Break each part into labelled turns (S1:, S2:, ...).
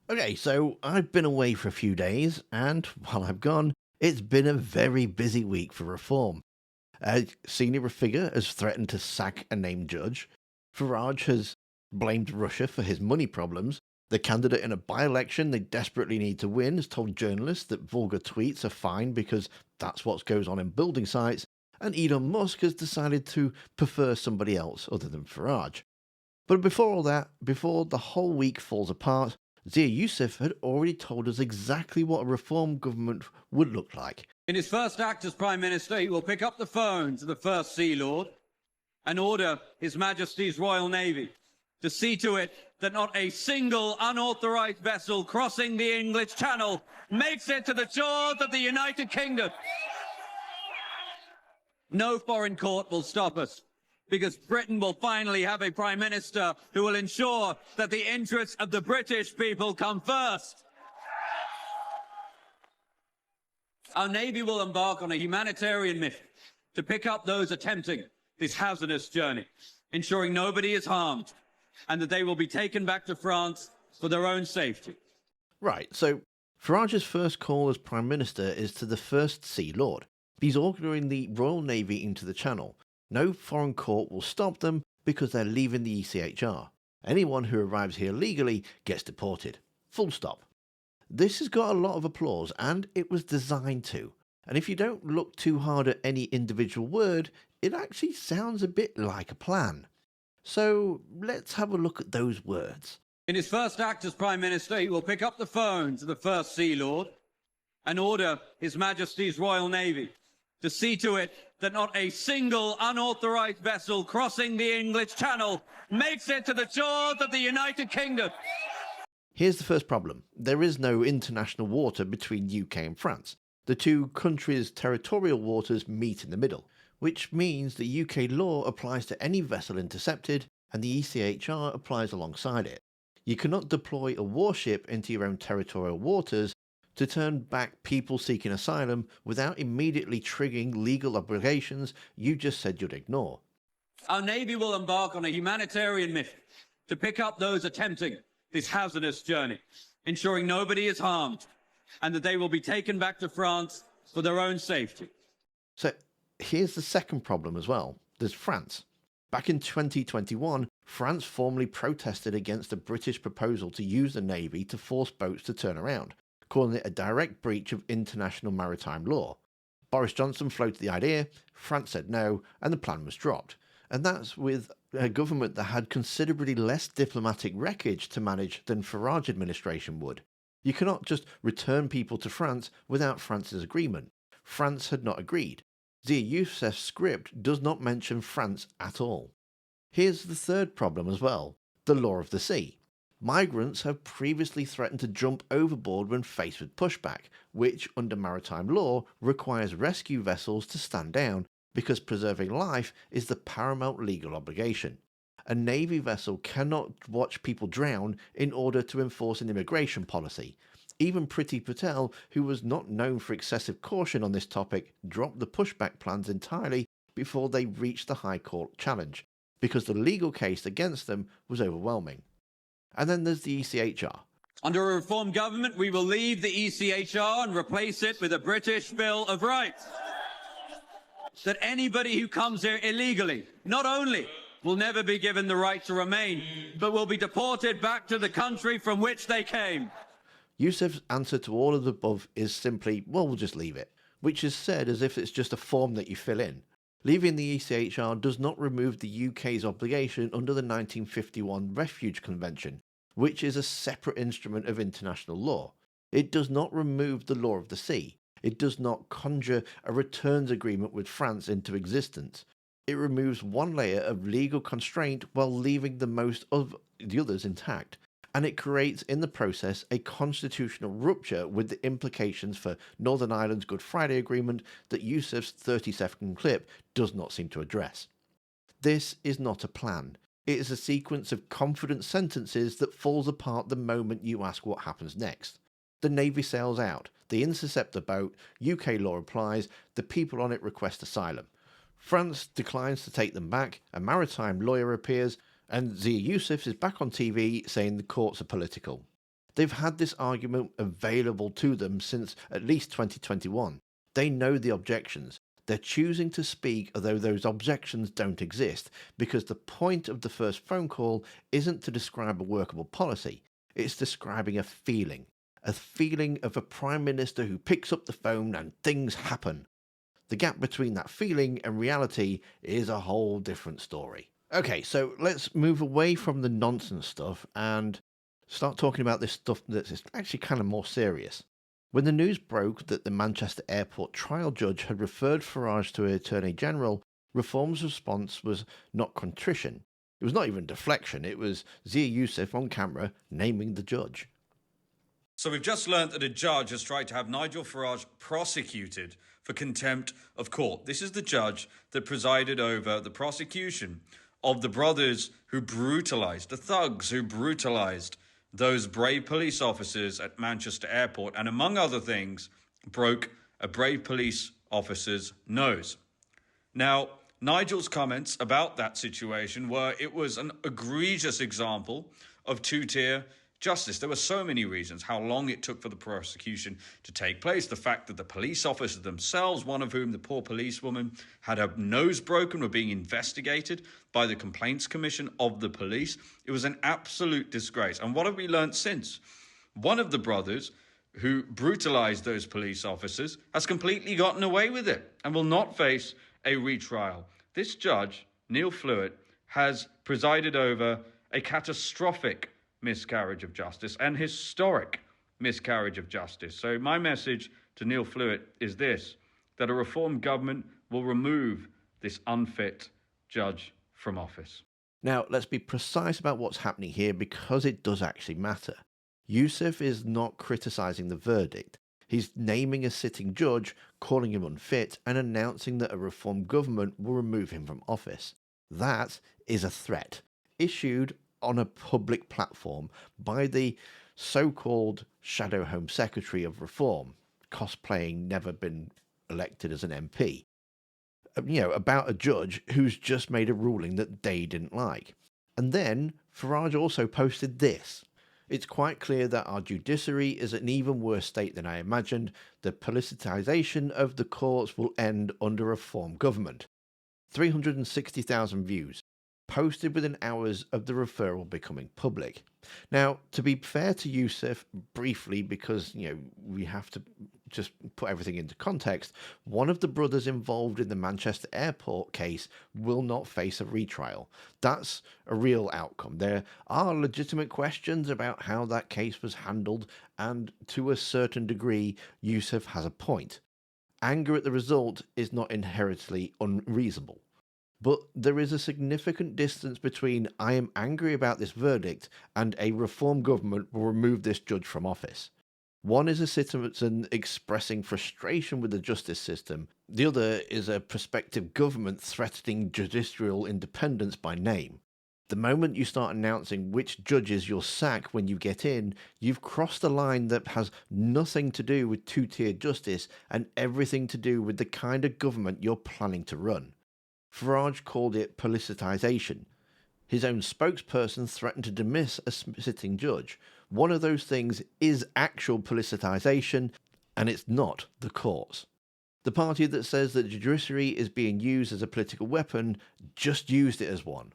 S1: Okay, so I've been away for a few days, and while I've gone, it's been a very busy week for reform. A senior figure has threatened to sack a named judge. Farage has blamed Russia for his money problems. The candidate in a by-election they desperately need to win has told journalists that vulgar tweets are fine because that's what goes on in building sites. And Elon Musk has decided to prefer somebody else other than Farage. But before all that, before the whole week falls apart, Zia Yusuf had already told us exactly what a reform government would look like.
S2: In his first act as Prime Minister, he will pick up the phone to the First Sea Lord and order His Majesty's Royal Navy to see to it that not a single unauthorised vessel crossing the English Channel makes it to the shores of the United Kingdom. No foreign court will stop us, because Britain will finally have a Prime Minister who will ensure that the interests of the British people come first. Our Navy will embark on a humanitarian mission to pick up those attempting this hazardous journey, ensuring nobody is harmed and that they will be taken back to France for their own safety.
S1: Right, so Farage's first call as Prime Minister is to the First Sea Lord. He's ordering the Royal Navy into the Channel. No foreign court will stop them because they're leaving the ECHR. Anyone who arrives here legally gets deported. Full stop. This has got a lot of applause, and it was designed to. And if you don't look too hard at any individual word, it actually sounds a bit like a plan. So let's have a look at those words.
S2: In his first act as Prime Minister, he will pick up the phone to the First Sea Lord and order His Majesty's Royal Navy to see to it that not a single unauthorised vessel crossing the English Channel makes it to the shores of the United Kingdom.
S1: Here's the first problem. There is no international water between UK and France. The two countries' territorial waters meet in the middle, which means the UK law applies to any vessel intercepted and the ECHR applies alongside it. You cannot deploy a warship into your own territorial waters to turn back people seeking asylum without immediately triggering legal obligations you just said you'd ignore.
S2: Our Navy will embark on a humanitarian mission to pick up those attempting this hazardous journey, ensuring nobody is harmed and that they will be taken back to France for their own safety.
S1: So here's the second problem as well. There's France. Back in 2021, France formally protested against the British proposal to use the Navy to force boats to turn around, calling it a direct breach of international maritime law. Boris Johnson floated the idea, France said no, and the plan was dropped. And that's with a government that had considerably less diplomatic wreckage to manage than Farage administration would. You cannot just return people to France without France's agreement. France had not agreed. Zia Yusuf's script does not mention France at all. Here's the third problem as well, the law of the sea. Migrants have previously threatened to jump overboard when faced with pushback, which under maritime law requires rescue vessels to stand down because preserving life is the paramount legal obligation. A Navy vessel cannot watch people drown in order to enforce an immigration policy. Even Priti Patel, who was not known for excessive caution on this topic, dropped the pushback plans entirely before they reached the High Court challenge, because the legal case against them was overwhelming. And then there's the ECHR.
S2: Under a reformed government, we will leave the ECHR and replace it with a British Bill of Rights. That anybody who comes here illegally, not only will never be given the right to remain, but will be deported back to the country from which they came.
S1: Yusuf's answer to all of the above is simply, well, we'll just leave it, which is said as if it's just a form that you fill in. Leaving the ECHR does not remove the UK's obligation under the 1951 Refuge Convention, which is a separate instrument of international law. It does not remove the law of the sea. It does not conjure a returns agreement with France into existence. It removes one layer of legal constraint while leaving the most of the others intact, and it creates in the process a constitutional rupture with the implications for Northern Ireland's Good Friday Agreement that Yusuf's 30-second clip does not seem to address. This is not a plan. It is a sequence of confident sentences that falls apart the moment you ask what happens next. The Navy sails out, they intercept the boat, UK law applies, the people on it request asylum. France declines to take them back, a maritime lawyer appears, and Zia Yusuf is back on TV saying the courts are political. They've had this argument available to them since at least 2021. They know the objections. They're choosing to speak as though those objections don't exist, because the point of the first phone call isn't to describe a workable policy. It's describing a feeling of a prime minister who picks up the phone and things happen. The gap between that feeling and reality is a whole different story. Okay, so let's move away from the nonsense stuff and start talking about this stuff that's actually kind of more serious. When the news broke that the Manchester Airport trial judge had referred Farage to an Attorney General, Reform's response was not contrition. It was not even deflection. It was Zia Youssef on camera naming the judge.
S3: So we've just learnt that a judge has tried to have Nigel Farage prosecuted for contempt of court. This is the judge that presided over the prosecution of the brothers who brutalised, the thugs who brutalised those brave police officers at Manchester Airport, and among other things, broke a brave police officer's nose. Now, Nigel's comments about that situation were it was an egregious example of two-tier justice. There were so many reasons: how long it took for the prosecution to take place, the fact that the police officers themselves, one of whom, the poor policewoman, had her nose broken, were being investigated by the Complaints Commission of the police. It was an absolute disgrace. And what have we learned since? One of the brothers who brutalized those police officers has completely gotten away with it and will not face a retrial. This judge, Neil Flewitt, has presided over a catastrophic miscarriage of justice, an historic miscarriage of justice. So my message to Neil Flewitt is this: that a Reform government will remove this unfit judge from office.
S1: Now, let's be precise about what's happening here, because it does actually matter. Youssef is not criticising the verdict. He's naming a sitting judge, calling him unfit, and announcing that a Reform government will remove him from office. That is a threat, issued on a public platform by the so-called Shadow Home Secretary of Reform, cosplaying never been elected as an MP, about a judge who's just made a ruling that they didn't like. And then Farage also posted this: "It's quite clear that our judiciary is in an even worse state than I imagined. The politicisation of the courts will end under a Reform government." 360,000 views, posted within hours of the referral becoming public. Now, to be fair to Youssef, briefly, because we have to just put everything into context, one of the brothers involved in the Manchester Airport case will not face a retrial. That's a real outcome. There are legitimate questions about how that case was handled, and to a certain degree, Youssef has a point. Anger at the result is not inherently unreasonable. But there is a significant distance between "I am angry about this verdict" and "a Reform government will remove this judge from office." One is a citizen expressing frustration with the justice system. The other is a prospective government threatening judicial independence by name. The moment you start announcing which judges you'll sack when you get in, you've crossed a line that has nothing to do with two-tier justice and everything to do with the kind of government you're planning to run. Farage called it politicisation. His own spokesperson threatened to dismiss a sitting judge. One of those things is actual politicisation, and it's not the courts. The party that says that the judiciary is being used as a political weapon just used it as one.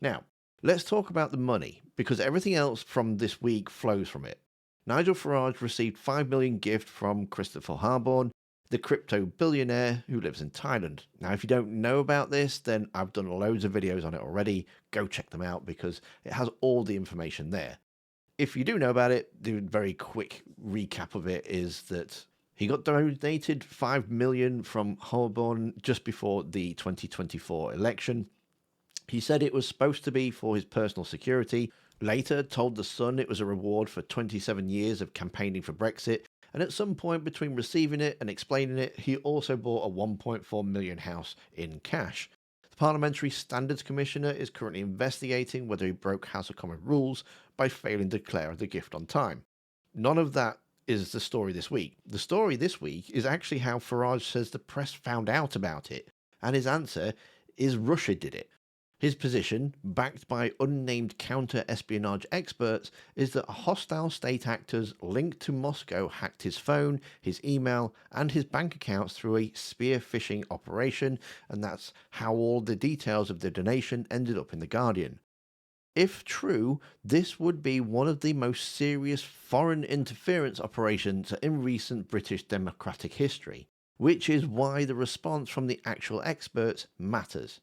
S1: Now, let's talk about the money, because everything else from this week flows from it. Nigel Farage received $5 million gift from Christopher Harborne, the crypto billionaire who lives in Thailand. Now, if you don't know about this, then I've done loads of videos on it already. Go check them out, because it has all the information there. If you do know about it, the very quick recap of it is that he got donated $5 million from Harborne just before the 2024 election. He said it was supposed to be for his personal security, later told The Sun it was a reward for 27 years of campaigning for Brexit, and at some point between receiving it and explaining it, he also bought a $1.4 million house in cash. The Parliamentary Standards Commissioner is currently investigating whether he broke House of Commons rules by failing to declare the gift on time. None of that is the story this week. The story this week is actually how Farage says the press found out about it, and his answer is Russia did it. His position, backed by unnamed counter-espionage experts, is that hostile state actors linked to Moscow hacked his phone, his email, and his bank accounts through a spear phishing operation, and that's how all the details of the donation ended up in The Guardian. If true, this would be one of the most serious foreign interference operations in recent British democratic history, which is why the response from the actual experts matters.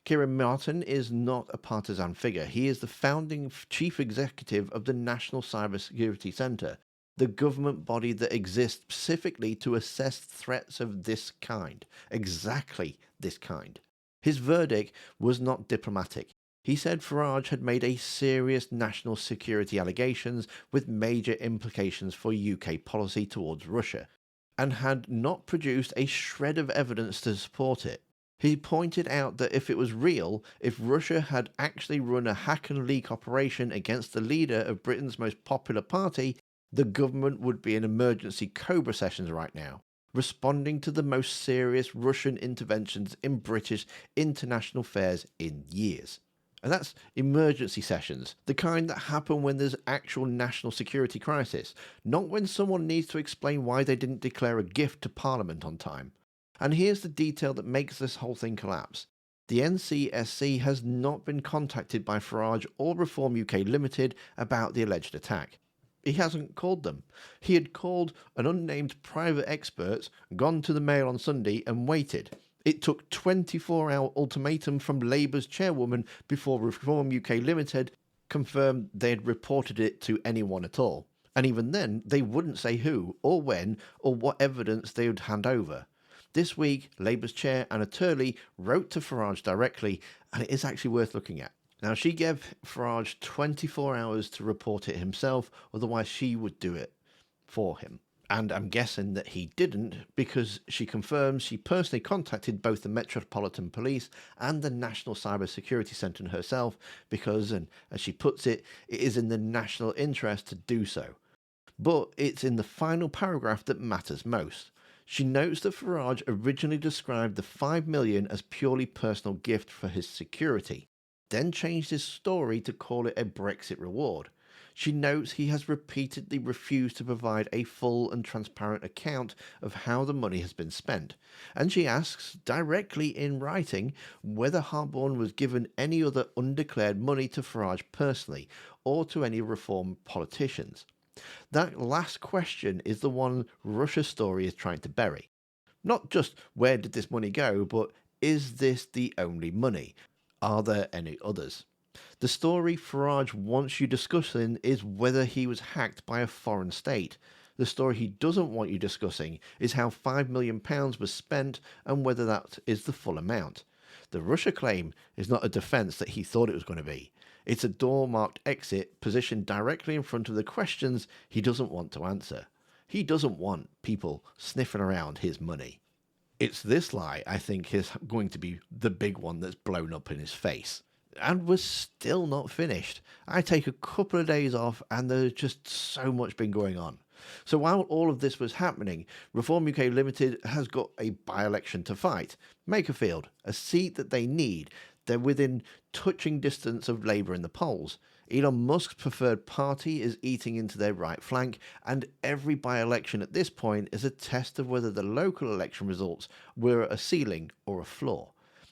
S1: Kieran Martin is not a partisan figure. He is the founding chief executive of the National Cybersecurity Centre, the government body that exists specifically to assess threats of this kind, exactly this kind. His verdict was not diplomatic. He said Farage had made a serious national security allegations with major implications for UK policy towards Russia, and had not produced a shred of evidence to support it. He pointed out that if it was real, if Russia had actually run a hack and leak operation against the leader of Britain's most popular party, the government would be in emergency Cobra sessions right now, responding to the most serious Russian interventions in British international affairs in years. And that's emergency sessions, the kind that happen when there's actual national security crisis, not when someone needs to explain why they didn't declare a gift to Parliament on time. And here's the detail that makes this whole thing collapse. The NCSC has not been contacted by Farage or Reform UK Limited about the alleged attack. He hasn't called them. He had called an unnamed private expert, gone to the Mail on Sunday and waited. It took 24-hour ultimatum from Labour's chairwoman before Reform UK Limited confirmed they had reported it to anyone at all. And even then, they wouldn't say who, or when, or what evidence they would hand over. This week, Labour's chair, Anna Turley, wrote to Farage directly, and it is actually worth looking at. Now, she gave Farage 24 hours to report it himself, otherwise she would do it for him. And I'm guessing that he didn't, because she confirms she personally contacted both the Metropolitan Police and the National Cybersecurity Centre herself, because, and as she puts it, it is in the national interest to do so. But it's in the final paragraph that matters most. She notes that Farage originally described the $5 million as purely personal gift for his security, then changed his story to call it a Brexit reward. She notes he has repeatedly refused to provide a full and transparent account of how the money has been spent, and she asks, directly in writing, whether Harborne was given any other undeclared money to Farage personally, or to any Reform politicians. That last question is the one Russia's story is trying to bury. Not just where did this money go, but is this the only money? Are there any others? The story Farage wants you discussing is whether he was hacked by a foreign state. The story he doesn't want you discussing is how £5 million was spent and whether that is the full amount. The Russia claim is not a defence that he thought it was going to be. It's a door-marked exit positioned directly in front of the questions he doesn't want to answer. He doesn't want people sniffing around his money. It's this lie, I think, is going to be the big one that's blown up in his face. And we're still not finished. I take a couple of days off and there's just so much been going on. So while all of this was happening, Reform UK Limited has got a by-election to fight. Makerfield, a seat that they need. They're within touching distance of Labour in the polls. Elon Musk's preferred party is eating into their right flank, and every by-election at this point is a test of whether the local election results were a ceiling or a floor.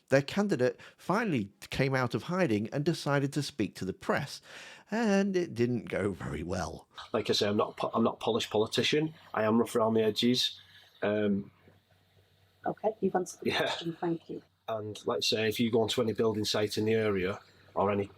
S1: Their candidate finally came out of hiding and decided to speak to the press, and it didn't go very well.
S4: Like I say, I'm not a polished politician. I am rough around the edges.
S5: Okay, you've answered the question. Thank you.
S4: And like I say, if you go onto any building site in the area or any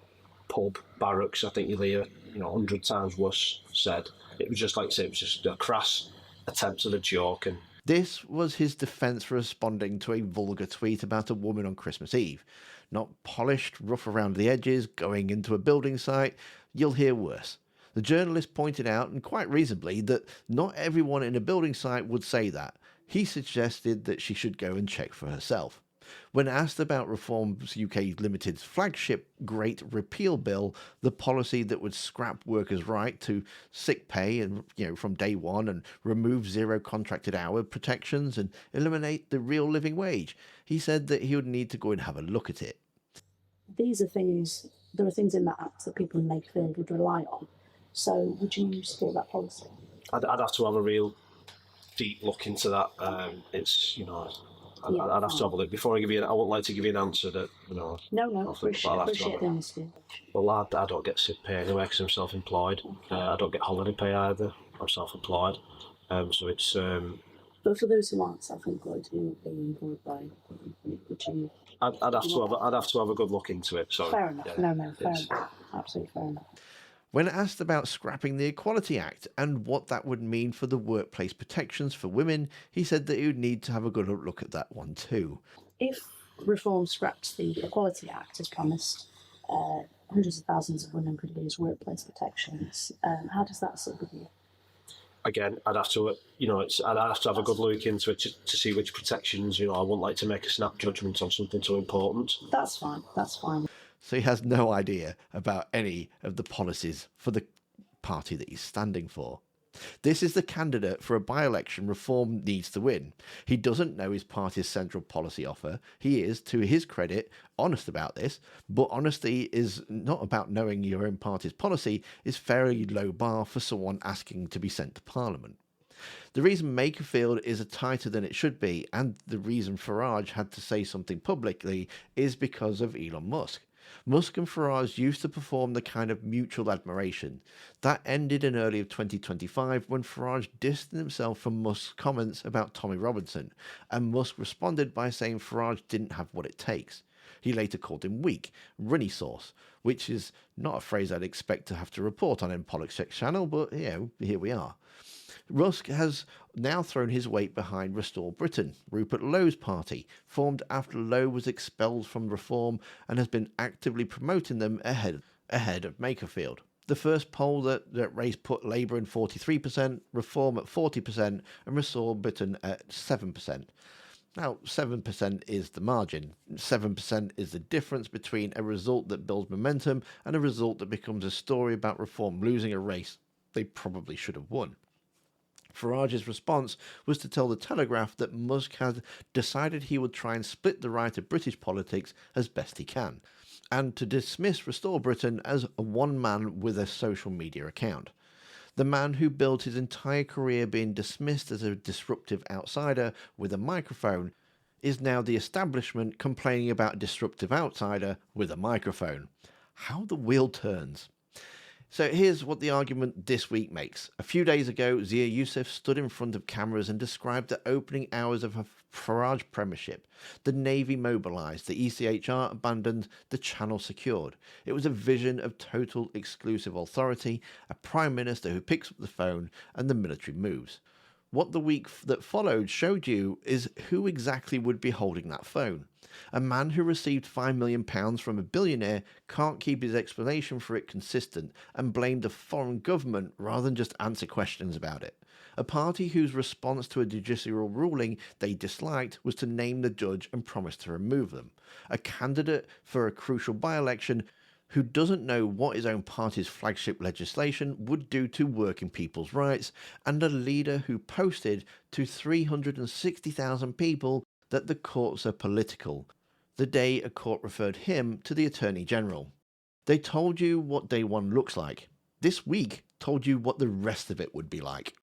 S4: pub, barracks, I think you'll hear 100 times worse said. It was just like I say, it was just a crass attempt at a joke. And
S1: this was his defence for responding to a vulgar tweet about a woman on Christmas Eve. Not polished, rough around the edges, going into a building site, you'll hear worse. The journalist pointed out, and quite reasonably, that not everyone in a building site would say that. He suggested that she should go and check for herself. When asked about Reform UK Limited's flagship Great Repeal Bill, the policy that would scrap workers' right to sick pay and from day one and remove zero contracted hour protections and eliminate the real living wage, he said that he would need to go and have a look at it.
S5: these are things, there are things in that act that people in Makerfield would rely on. So would you support that policy?
S4: I'd have to have a real deep look into that. It's, I'd have to have a look before I give you. I wouldn't like to give you an answer that
S5: No,
S4: I'll think about.
S5: appreciate the honesty.
S4: Well, I don't get sick pay anyway because I'm self-employed. I don't get holiday pay either. I'm self-employed. So it's.
S5: But for those who aren't self-employed, who would be employed by, would you?
S4: I'd have to have a good look into it. Sorry.
S5: Fair enough. Yeah. No, fair enough. Absolutely fair enough.
S1: When asked about scrapping the Equality Act and what that would mean for the workplace protections for women, he said that he would need to have a good look at that one too.
S5: If reform scrapped the Equality Act as promised, hundreds of thousands of women could lose workplace protections. How does that sit with you?
S4: Again, I'd have to, I'd have to have a good look into it to see which protections. I wouldn't like to make a snap judgment on something so important.
S5: That's fine.
S1: So he has no idea about any of the policies for the party that he's standing for. This is the candidate for a by-election Reform needs to win. He doesn't know his party's central policy offer. He is, to his credit, honest about this, but honesty is not about knowing your own party's policy, is fairly low bar for someone asking to be sent to Parliament. The reason Makerfield is tighter than it should be, and the reason Farage had to say something publicly, is because of Elon Musk. Musk and Farage used to perform the kind of mutual admiration. That ended in early of 2025 when Farage distanced himself from Musk's comments about Tommy Robinson, and Musk responded by saying Farage didn't have what it takes. He later called him weak, runny sauce, which is not a phrase I'd expect to have to report on in Politics Channel, but here we are. Musk has now thrown his weight behind Restore Britain, Rupert Lowe's party, formed after Lowe was expelled from Reform, and has been actively promoting them ahead of Makerfield. The first poll that raised put Labour in 43%, Reform at 40%, and Restore Britain at 7%. Now, 7% is the margin. 7% is the difference between a result that builds momentum and a result that becomes a story about Reform losing a race they probably should have won. Farage's response was to tell The Telegraph that Musk had decided he would try and split the right of British politics as best he can, and to dismiss Restore Britain as a one man with a social media account. The man who built his entire career being dismissed as a disruptive outsider with a microphone is now the establishment complaining about a disruptive outsider with a microphone. How the wheel turns. So here's what the argument this week makes. A few days ago, Zia Youssef stood in front of cameras and described the opening hours of her Farage premiership. The Navy mobilised, the ECHR abandoned, the Channel secured. It was a vision of total exclusive authority, a Prime Minister who picks up the phone, and the military moves. What the week that followed showed you is who exactly would be holding that phone. A man who received £5 million from a billionaire can't keep his explanation for it consistent and blamed a foreign government rather than just answer questions about it. A party whose response to a judicial ruling they disliked was to name the judge and promise to remove them. A candidate for a crucial by-election who doesn't know what his own party's flagship legislation would do to working people's rights, and a leader who posted to 360,000 people that the courts are political, the day a court referred him to the Attorney General. They told you what day one looks like. This week told you what the rest of it would be like.